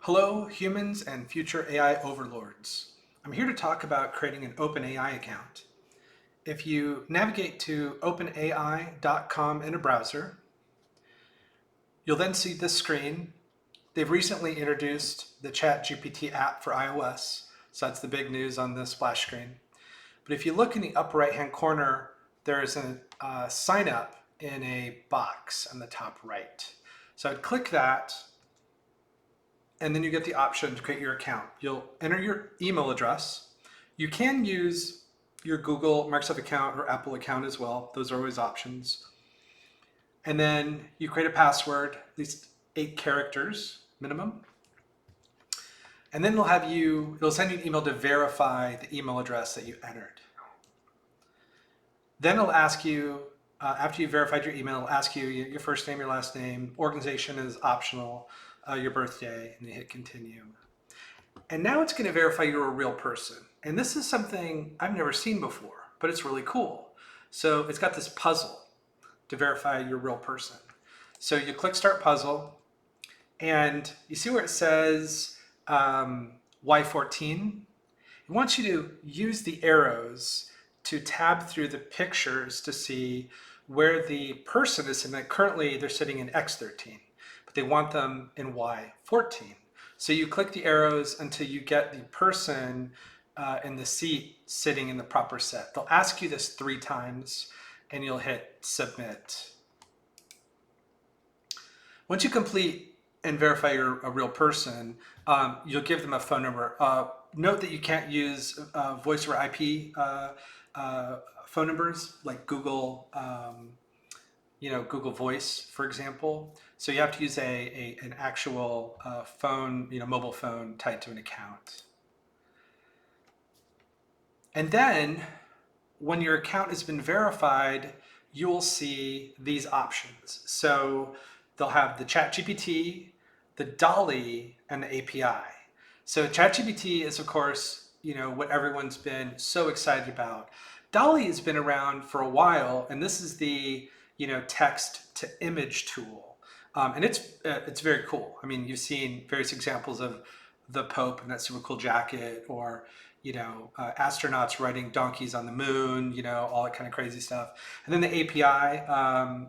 Hello, humans and future AI overlords. I'm here to talk about creating an OpenAI account. If you navigate to openai.com in a browser, you'll then see this screen. They've recently introduced the ChatGPT app for iOS, so that's the big news on the splash screen. But if you look in the upper right-hand corner, there's a sign up in a box on the top right. So I'd click that, and then you get the option to create your account. You'll enter your email address. You can use your Google, Microsoft account, or Apple account as well. Those are always options. And then you create a password, at least 8 characters minimum. And then it'll send you an email to verify the email address that you entered. Then it'll ask you, after you've verified your email, it'll ask you your first name, your last name, organization is optional, your birthday, and you hit continue. And now it's going to verify you're a real person. And this is something I've never seen before, but it's really cool. So it's got this puzzle to verify you're a real person. So you click Start Puzzle, and you see where it says Y14? It wants you to use the arrows to tab through the pictures to see where the person is sitting. Like currently, they're sitting in X13, but they want them in Y14. So you click the arrows until you get the person in the seat sitting in the proper set. They'll ask you this 3 times, and you'll hit Submit. Once you complete and verify you're a real person, you'll give them a phone number. Note that you can't use voice over IP phone numbers like Google, Google Voice, for example. So you have to use an actual phone, mobile phone tied to an account. And then when your account has been verified, you will see these options. So they'll have the ChatGPT, the DALL-E, and the API. So ChatGPT is, of course, what everyone's been so excited about. DALL-E has been around for a while, and this is the text to image tool, and it's very cool. I mean, you've seen various examples of the Pope and that super cool jacket, or astronauts riding donkeys on the moon, all that kind of crazy stuff. And then the API,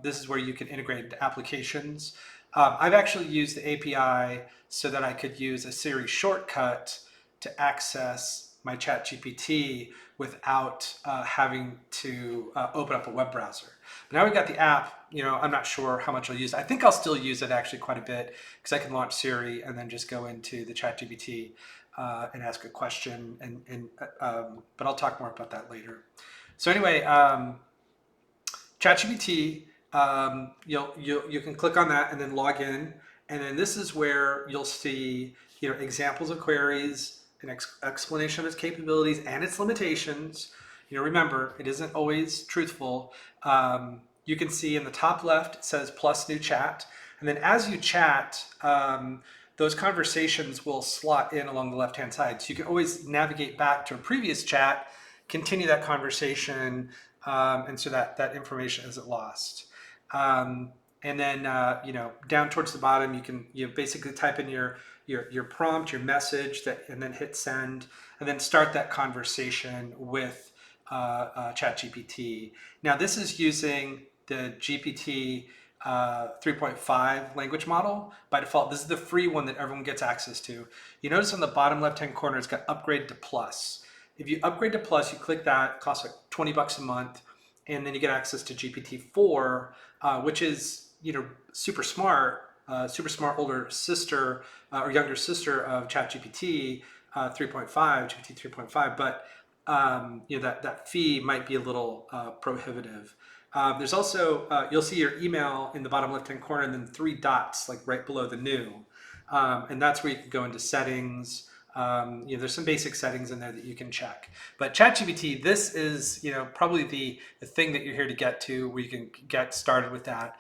this is where you can integrate into applications. I've actually used the API so that I could use a Siri shortcut to access my ChatGPT without having to open up a web browser. But now we've got the app, I'm not sure how much I'll use. I think I'll still use it actually quite a bit because I can launch Siri and then just go into the ChatGPT and ask a question. But I'll talk more about that later. So anyway, ChatGPT, you can click on that and then log in. And then this is where you'll see examples of queries, an explanation of its capabilities and its limitations. Remember, it isn't always truthful. You can see in the top left, it says plus new chat. And then as you chat, those conversations will slot in along the left-hand side. So you can always navigate back to a previous chat, continue that conversation, and so that information isn't lost. And then, down towards the bottom, you can basically type in your prompt, your message, and then hit send, and then start that conversation with ChatGPT. Now, this is using the GPT 3.5 language model by default. This is the free one that everyone gets access to. You notice on the bottom left-hand corner, it's got upgrade to plus. If you upgrade to plus, you click that, it costs like $20 a month, and then you get access to GPT-4, which is super smart older sister or younger sister of ChatGPT 3.5, GPT 3.5, but that fee might be a little prohibitive. There's also, you'll see your email in the bottom left-hand corner and then 3 dots like right below the new. And that's where you can go into settings. There's some basic settings in there that you can check. But ChatGPT, this is probably the thing that you're here to get to, where you can get started with that.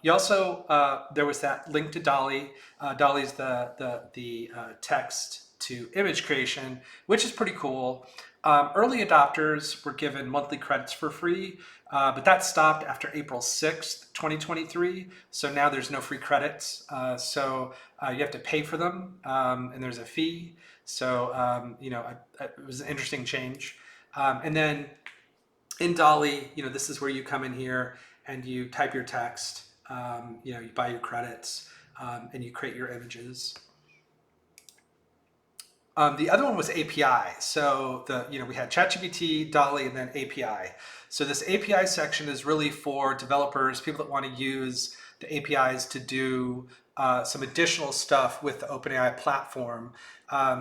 You also, there was that link to DALL-E. DALL-E is the text to image creation, which is pretty cool. Early adopters were given monthly credits for free. But that stopped after April 6th, 2023. So now there's no free credits. You have to pay for them, and there's a fee. So, it was an interesting change. And then in DALL-E, this is where you come in here and you type your text, you buy your credits, and you create your images. The other one was API. So we had ChatGPT, DALL-E, and then API. So this API section is really for developers, people that want to use the APIs to do some additional stuff with the OpenAI platform.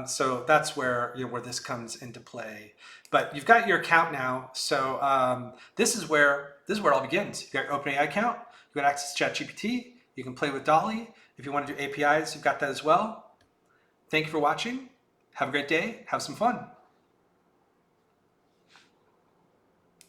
So that's where where this comes into play. But you've got your account now. So this is where it all begins. You got your OpenAI account. You got access to ChatGPT. You can play with DALL-E. If you want to do APIs, you've got that as well. Thank you for watching. Have a great day. Have some fun.